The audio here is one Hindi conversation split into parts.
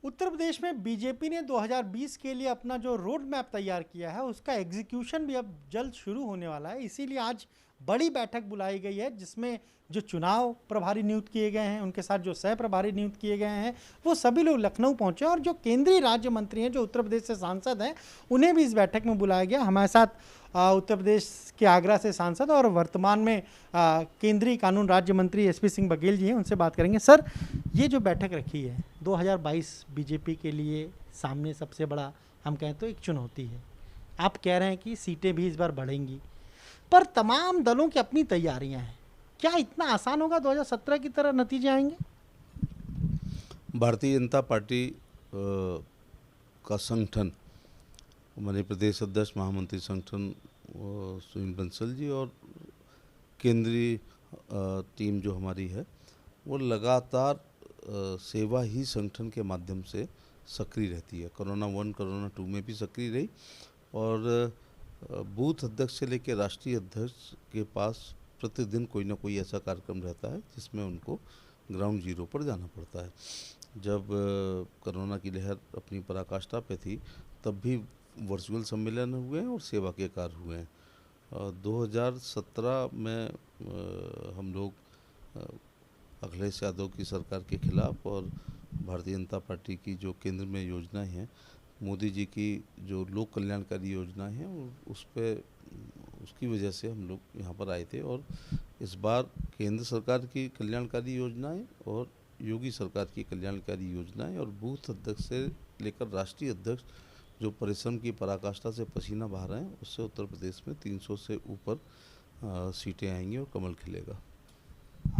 उत्तर प्रदेश में बीजेपी ने 2020 के लिए अपना जो रोड मैप तैयार किया है उसका एग्जीक्यूशन भी अब जल्द शुरू होने वाला है। इसीलिए आज बड़ी बैठक बुलाई गई है जिसमें जो चुनाव प्रभारी नियुक्त किए गए हैं, उनके साथ जो सह प्रभारी नियुक्त किए गए हैं, वो सभी लोग लखनऊ पहुंचे और जो केंद्रीय राज्य मंत्री हैं, जो उत्तर प्रदेश से सांसद हैं, उन्हें भी इस बैठक में बुलाया गया। हमारे साथ उत्तर प्रदेश के आगरा से सांसद और वर्तमान में केंद्रीय कानून राज्य मंत्री एसपी सिंह बघेल जी हैं, उनसे बात करेंगे। सर, ये जो बैठक रखी है 2022 बीजेपी के लिए सामने सबसे बड़ा, हम कहें तो एक चुनौती है। आप कह रहे हैं कि सीटें भी इस बार बढ़ेंगी, पर तमाम दलों की अपनी तैयारियां हैं। क्या इतना आसान होगा 2017 की तरह नतीजे आएंगे? भारतीय जनता पार्टी का संगठन, मध्य प्रदेश अध्यक्ष महामंत्री संगठन सुनील बंसल जी और केंद्रीय टीम जो हमारी है वो लगातार सेवा ही संगठन के माध्यम से सक्रिय रहती है। कोरोना 1 कोरोना 2 में भी सक्रिय रही और बूथ अध्यक्ष से लेकर राष्ट्रीय अध्यक्ष के पास प्रतिदिन कोई ना कोई ऐसा कार्यक्रम रहता है जिसमें उनको ग्राउंड जीरो पर जाना पड़ता है। जब कोरोना की लहर अपनी पराकाष्ठा पे थी तब भी वर्चुअल सम्मेलन हुए हैं और सेवा के कार्य हुए हैं। 2017 में हम लोग अखिलेश यादव की सरकार के खिलाफ और भारतीय जनता पार्टी की जो केंद्र में योजनाएं हैं, मोदी जी की जो लोक कल्याणकारी योजनाएं हैं, उस पे उसकी वजह से हम लोग यहाँ पर आए थे। और इस बार केंद्र सरकार की कल्याणकारी योजनाएं और योगी सरकार की कल्याणकारी योजनाएं और बूथ अध्यक्ष से लेकर राष्ट्रीय अध्यक्ष जो परिश्रम की पराकाष्ठा से पसीना बहा रहे हैं, उससे उत्तर प्रदेश में 300 से ऊपर सीटें आएंगी और कमल खिलेगा।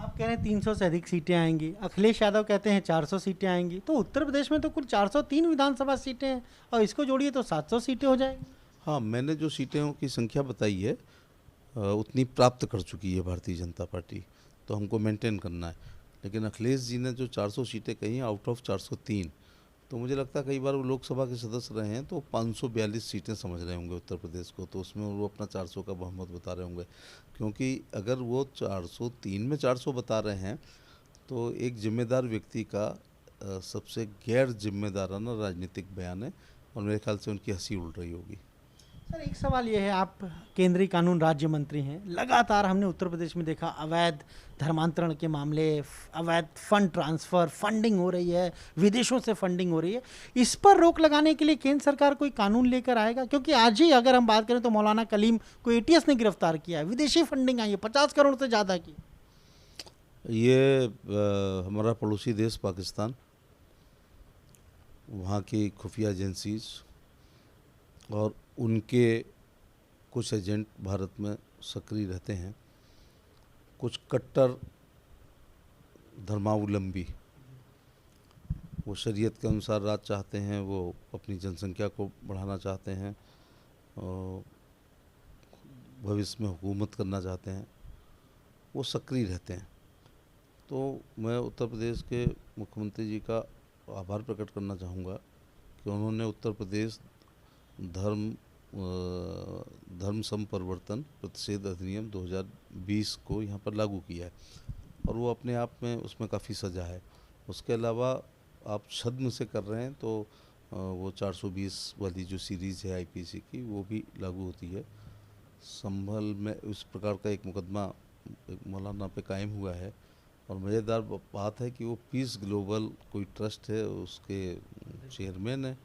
आप कह रहे हैं 300 से अधिक सीटें आएंगी, अखिलेश यादव कहते हैं 400 सीटें आएंगी। तो उत्तर प्रदेश में तो कुल 403 विधानसभा सीटें हैं और इसको जोड़िए तो 700 सीटें हो जाएंगी। हाँ, मैंने जो सीटें की संख्या बताई है उतनी प्राप्त कर चुकी है भारतीय जनता पार्टी, तो हमको मेंटेन करना है। लेकिन अखिलेश जी ने जो 400 सीटें कही हैं आउट ऑफ 403, तो मुझे लगता है कई बार वो लोकसभा के सदस्य रहे हैं तो 542 सीटें समझ रहे होंगे उत्तर प्रदेश को, तो उसमें वो अपना 400 का बहुमत बता रहे होंगे। क्योंकि अगर वो 403 में 400 बता रहे हैं तो एक जिम्मेदार व्यक्ति का सबसे गैर जिम्मेदाराना राजनीतिक बयान है और मेरे ख्याल से उनकी हंसी उड़ रही होगी। सर, एक सवाल ये है, आप केंद्रीय कानून राज्य मंत्री हैं, लगातार हमने उत्तर प्रदेश में देखा अवैध धर्मांतरण के मामले, अवैध फंड ट्रांसफ़र, फंडिंग हो रही है, विदेशों से फंडिंग हो रही है। इस पर रोक लगाने के लिए केंद्र सरकार कोई कानून लेकर आएगा? क्योंकि आज ही अगर हम बात करें तो मौलाना कलीम को एटीएस ने गिरफ्तार किया है, विदेशी फंडिंग आई है 50 करोड़ से ज़्यादा की। ये हमारा पड़ोसी देश पाकिस्तान, वहाँ की खुफिया एजेंसीज और उनके कुछ एजेंट भारत में सक्रिय रहते हैं। कुछ कट्टर धर्मावलंबी वो शरीयत के अनुसार राज चाहते हैं, वो अपनी जनसंख्या को बढ़ाना चाहते हैं और भविष्य में हुकूमत करना चाहते हैं, वो सक्रिय रहते हैं। तो मैं उत्तर प्रदेश के मुख्यमंत्री जी का आभार प्रकट करना चाहूँगा कि उन्होंने उत्तर प्रदेश धर्म संपरिवर्तन प्रतिषेध अधिनियम 2020 को यहाँ पर लागू किया है और वो अपने आप में उसमें काफ़ी सजा है। उसके अलावा आप छद्म से कर रहे हैं तो वो 420 वाली जो सीरीज़ है आईपीसी की, वो भी लागू होती है। संभल में उस प्रकार का एक मुकदमा एक मौलाना पे कायम हुआ है और मज़ेदार बात है कि वो पीस ग्लोबल कोई ट्रस्ट है, उसके चेयरमैन है।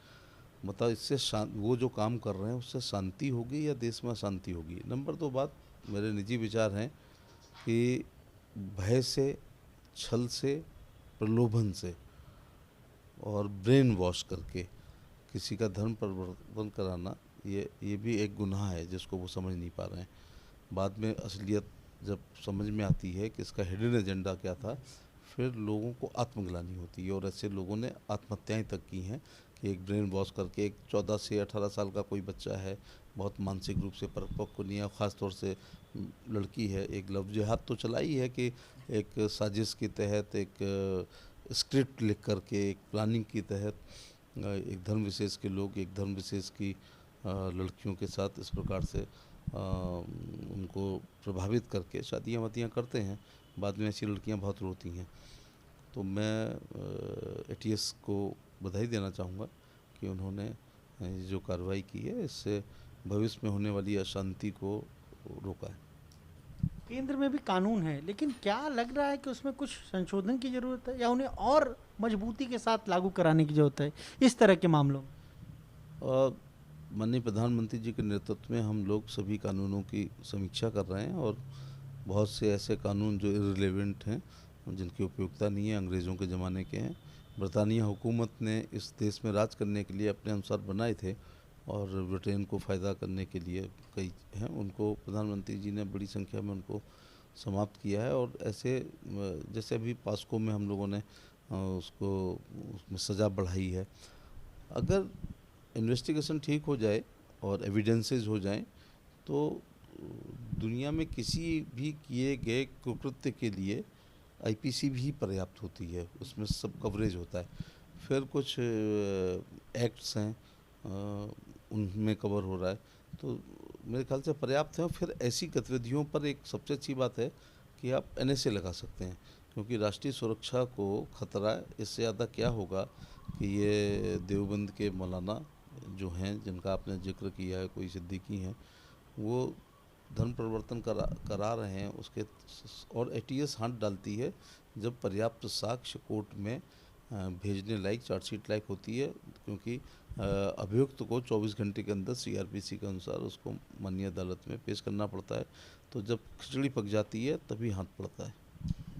मतलब इससे वो जो काम कर रहे हैं उससे शांति होगी या देश में अशांति होगी। नंबर 2 बात, मेरे निजी विचार हैं कि भय से, छल से, प्रलोभन से और ब्रेन वॉश करके किसी का धर्म परिवर्तन कराना, ये भी एक गुनाह है जिसको वो समझ नहीं पा रहे हैं। बाद में असलियत जब समझ में आती है कि इसका हिडन एजेंडा क्या था, फिर लोगों को आत्मग्लानि होती है और ऐसे लोगों ने आत्महत्याएं तक की हैं कि एक ब्रेन वॉश करके एक 14 से 18 साल का कोई बच्चा है, बहुत मानसिक रूप से परिपक्व नहीं है, ख़ास तौर से लड़की है, एक लव जिहाद तो चलाई है कि एक साजिश के तहत, एक स्क्रिप्ट लिख करके, एक प्लानिंग के तहत एक धर्म विशेष के लोग एक धर्म विशेष की लड़कियों के साथ इस प्रकार से उनको प्रभावित करके शादियाँ वादियाँ करते हैं। बाद में ऐसी लड़कियाँ बहुत रोती हैं। तो मैं एटीएस को बधाई देना चाहूँगा कि उन्होंने ये जो कार्रवाई की है, इससे भविष्य में होने वाली अशांति को रोका है। केंद्र में भी कानून है, लेकिन क्या लग रहा है कि उसमें कुछ संशोधन की ज़रूरत है या उन्हें और मजबूती के साथ लागू कराने की ज़रूरत है इस तरह के मामलों में? और माननीय प्रधानमंत्री जी के नेतृत्व में हम लोग सभी कानूनों की समीक्षा कर रहे हैं और बहुत से ऐसे कानून जो इररिलेवेंट हैं, जिनकी उपयोगिता नहीं है, अंग्रेज़ों के ज़माने के हैं, ब्रिटानिया हुकूमत ने इस देश में राज करने के लिए अपने अनुसार बनाए थे और ब्रिटेन को फ़ायदा करने के लिए कई हैं, उनको प्रधानमंत्री जी ने बड़ी संख्या में उनको समाप्त किया है। और ऐसे जैसे अभी पास्को में हम लोगों ने उसको उसमें सज़ा बढ़ाई है। अगर इन्वेस्टिगेशन ठीक हो जाए और एविडेंसेस हो जाएं तो दुनिया में किसी भी किए गए कुकृत्य के लिए आईपीसी भी पर्याप्त होती है, उसमें सब कवरेज होता है। फिर कुछ एक्ट्स हैं उनमें कवर हो रहा है, तो मेरे ख्याल से पर्याप्त है। और फिर ऐसी गतिविधियों पर एक सबसे अच्छी बात है कि आप एनएसए लगा सकते हैं, क्योंकि राष्ट्रीय सुरक्षा को खतरा है। इससे ज़्यादा क्या होगा कि ये देवबंद के मौलाना जो हैं, जिनका आपने जिक्र किया है, कोई सिद्दीकी हैं, वो धर्म परिवर्तन करा रहे हैं उसके, और एटीएस हाथ डालती है जब पर्याप्त साक्ष्य कोर्ट में भेजने लायक, चार्जशीट लायक होती है, क्योंकि अभियुक्त को 24 घंटे के अंदर सीआरपीसी के अनुसार उसको माननीय अदालत में पेश करना पड़ता है। तो जब खिचड़ी पक जाती है तभी हाथ पड़ता है।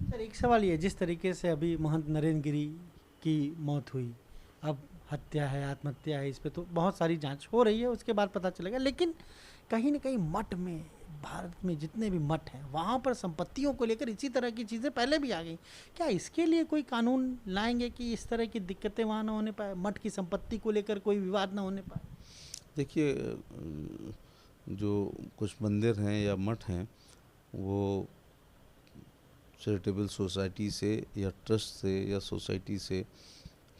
सर, एक सवाल ये, जिस तरीके से अभी महंत नरेंद्र गिरी की मौत हुई, अब हत्या है, आत्महत्या है, इस पे तो बहुत सारी जांच हो रही है, उसके बाद पता चलेगा, लेकिन कहीं ना कहीं मठ में, भारत में जितने भी मठ हैं वहाँ पर संपत्तियों को लेकर इसी तरह की चीज़ें पहले भी आ गई। क्या इसके लिए कोई कानून लाएंगे कि इस तरह की दिक्कतें वहाँ ना होने पाए, मठ की संपत्ति को लेकर कोई विवाद ना होने पाए? देखिए, जो कुछ मंदिर हैं या मठ हैं वो चैरिटेबल सोसाइटी से या ट्रस्ट से या सोसाइटी से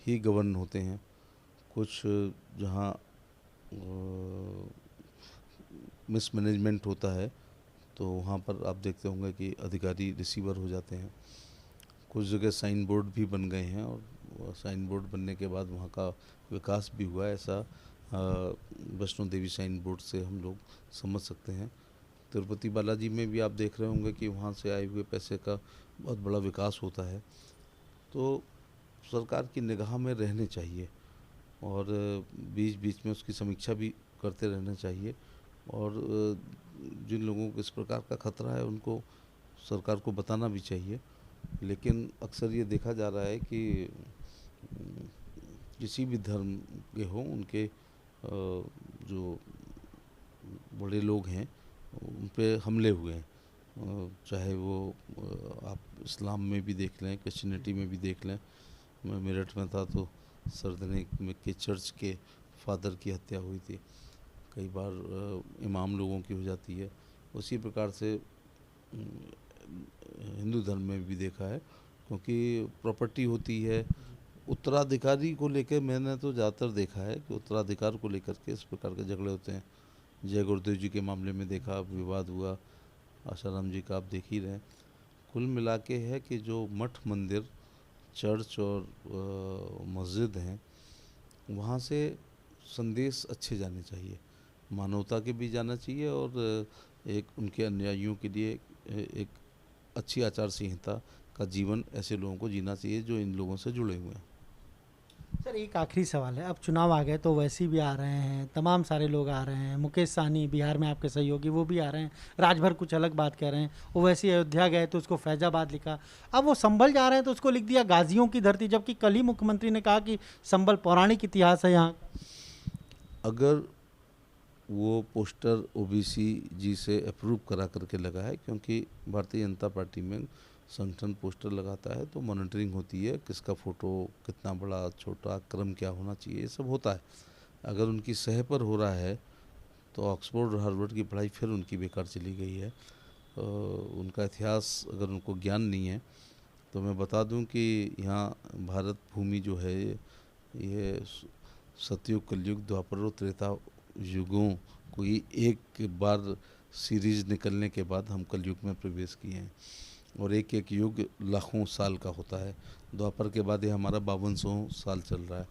ही गवर्न होते हैं। कुछ जहाँ मिसमैनेजमेंट होता है तो वहाँ पर आप देखते होंगे कि अधिकारी रिसीवर हो जाते हैं। कुछ जगह साइन बोर्ड भी बन गए हैं और साइन बोर्ड बनने के बाद वहाँ का विकास भी हुआ है, ऐसा वैष्णो देवी साइन बोर्ड से हम लोग समझ सकते हैं। तिरुपति बालाजी में भी आप देख रहे होंगे कि वहाँ से आए हुए पैसे का बहुत बड़ा विकास होता है। तो सरकार की निगाह में रहने चाहिए और बीच बीच में उसकी समीक्षा भी करते रहना चाहिए, और जिन लोगों को इस प्रकार का खतरा है उनको सरकार को बताना भी चाहिए। लेकिन अक्सर ये देखा जा रहा है कि किसी भी धर्म के हों, उनके जो बड़े लोग हैं उन पे हमले हुए हैं, चाहे वो आप इस्लाम में भी देख लें, क्रिश्चियनिटी में भी देख लें। मैं मेरठ में था तो सरदने में के चर्च के फादर की हत्या हुई थी, कई बार इमाम लोगों की हो जाती है। उसी प्रकार से हिंदू धर्म में भी देखा है, क्योंकि प्रॉपर्टी होती है उत्तराधिकारी को लेकर। मैंने तो ज़्यादातर देखा है कि उत्तराधिकार को लेकर के इस प्रकार के झगड़े होते हैं। जय गुरुदेव जी के मामले में देखा, विवाद हुआ, आशाराम जी का आप देख ही रहे हैं। कुल मिला के है कि जो मठ मंदिर, चर्च और मस्जिद हैं, वहाँ से संदेश अच्छे जाने चाहिए, मानवता के भी जाना चाहिए और एक उनके अनुयायियों के लिए एक अच्छी आचार संहिता का जीवन ऐसे लोगों को जीना चाहिए जो इन लोगों से जुड़े हुए हैं। सर, एक आखिरी सवाल है, अब चुनाव आ गए तो वैसी भी आ रहे हैं, तमाम सारे लोग आ रहे हैं, मुकेश सहनी बिहार में आपके सहयोगी वो भी आ रहे हैं, राजभर कुछ अलग बात कह रहे हैं, वो वैसे अयोध्या गए तो उसको फैजाबाद लिखा, अब वो संभल जा रहे हैं तो उसको लिख दिया गाजियों की धरती, जबकि कल ही मुख्यमंत्री ने कहा कि संभल पौराणिक इतिहास है यहाँ। अगर वो पोस्टर ओबीसी जी से अप्रूव करा करके लगा है, क्योंकि भारतीय जनता पार्टी में संगठन पोस्टर लगाता है तो मॉनिटरिंग होती है, किसका फ़ोटो कितना बड़ा, छोटा, क्रम क्या होना चाहिए, ये सब होता है। अगर उनकी सह पर हो रहा है तो ऑक्सफोर्ड और हार्वर्ड की पढ़ाई फिर उनकी बेकार चली गई है। उनका इतिहास अगर उनको ज्ञान नहीं है तो मैं बता दूं कि यहाँ भारत भूमि जो है ये सतयुग, कलयुग, द्वापर और त्रेता युगों को एक बार सीरीज निकलने के बाद हम कलयुग में प्रवेश किए हैं, और एक एक युग लाखों साल का होता है। द्वापर के बाद ये हमारा 5200 साल चल रहा है।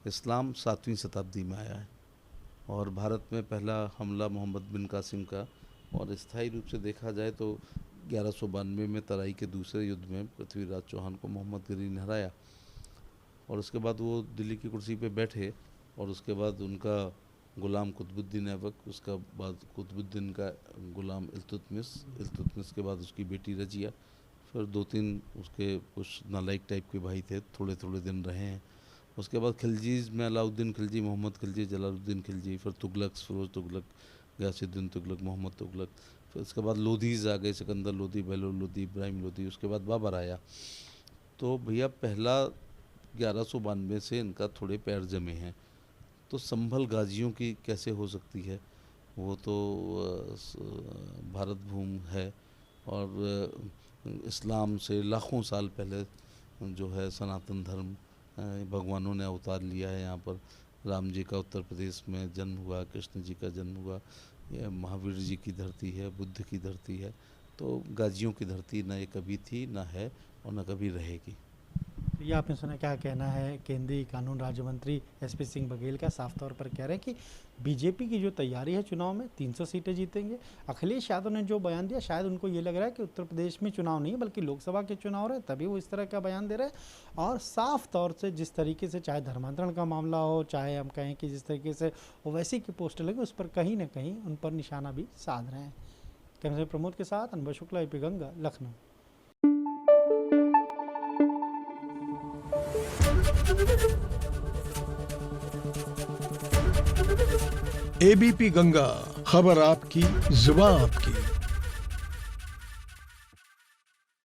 इस्लाम 7वीं शताब्दी में आया है और भारत में पहला हमला मोहम्मद बिन कासिम का, और स्थायी रूप से देखा जाए तो 1192 में तराई के दूसरे युद्ध में पृथ्वीराज चौहान को मोहम्मद गनी ने हराया और उसके बाद वो दिल्ली की कुर्सी पे बैठे और उसके बाद उनका गुलाम कुतुबुद्दीन ऐबक, उसका बाद कुतुबुद्दीन का गुलाम इल्तुतमिश के बाद उसकी बेटी रजिया, फिर 2-3 उसके कुछ नालायक टाइप के भाई थे, थोड़े थोड़े दिन रहे हैं। उसके बाद खिलजीज़ में अलाउद्दीन खिलजी, मोहम्मद खिलजी, जलालुद्दीन खिलजी, फिर तुगलक, फिरोज तुगलक, गयासुद्दीन तुगलक, मोहम्मद तुगलक, फिर उसके बाद लोधीज़ आ गए, सिकंदर लोधी, बहलोल लोधी, इब्राहिम लोधी, उसके बाद बाबर आया। तो भैया पहला 1192 से इनका थोड़े पैर जमे हैं, तो संभल गाजियों की कैसे हो सकती है? वो तो भारत भूमि है और इस्लाम से लाखों साल पहले जो है सनातन धर्म भगवानों ने अवतार लिया है। यहाँ पर राम जी का उत्तर प्रदेश में जन्म हुआ, कृष्ण जी का जन्म हुआ, यह महावीर जी की धरती है, बुद्ध की धरती है, तो गाजियों की धरती न ये कभी थी, न है और न कभी रहेगी। ये आपने सुना, क्या कहना है केंद्रीय कानून राज्य मंत्री एसपी सिंह बघेल का? साफ तौर पर कह रहे हैं कि बीजेपी की जो तैयारी है चुनाव में 300 सीटें जीतेंगे। अखिलेश यादव ने जो बयान दिया, शायद उनको ये लग रहा है कि उत्तर प्रदेश में चुनाव नहीं बल्कि लोकसभा के चुनाव रहे, तभी वो इस तरह का बयान दे रहे हैं। और साफ तौर से जिस तरीके से चाहे धर्मांतरण का मामला हो, चाहे हम कहें कि जिस तरीके से ओवैसी की पोस्टर लगे, उस पर कहीं ना कहीं उन पर निशाना भी साध रहे हैं। कैमरे प्रमोद के साथ अनुभव शुक्ला, AP गंगा, लखनऊ। ABP गंगा, खबर आपकी, जुबान आपकी।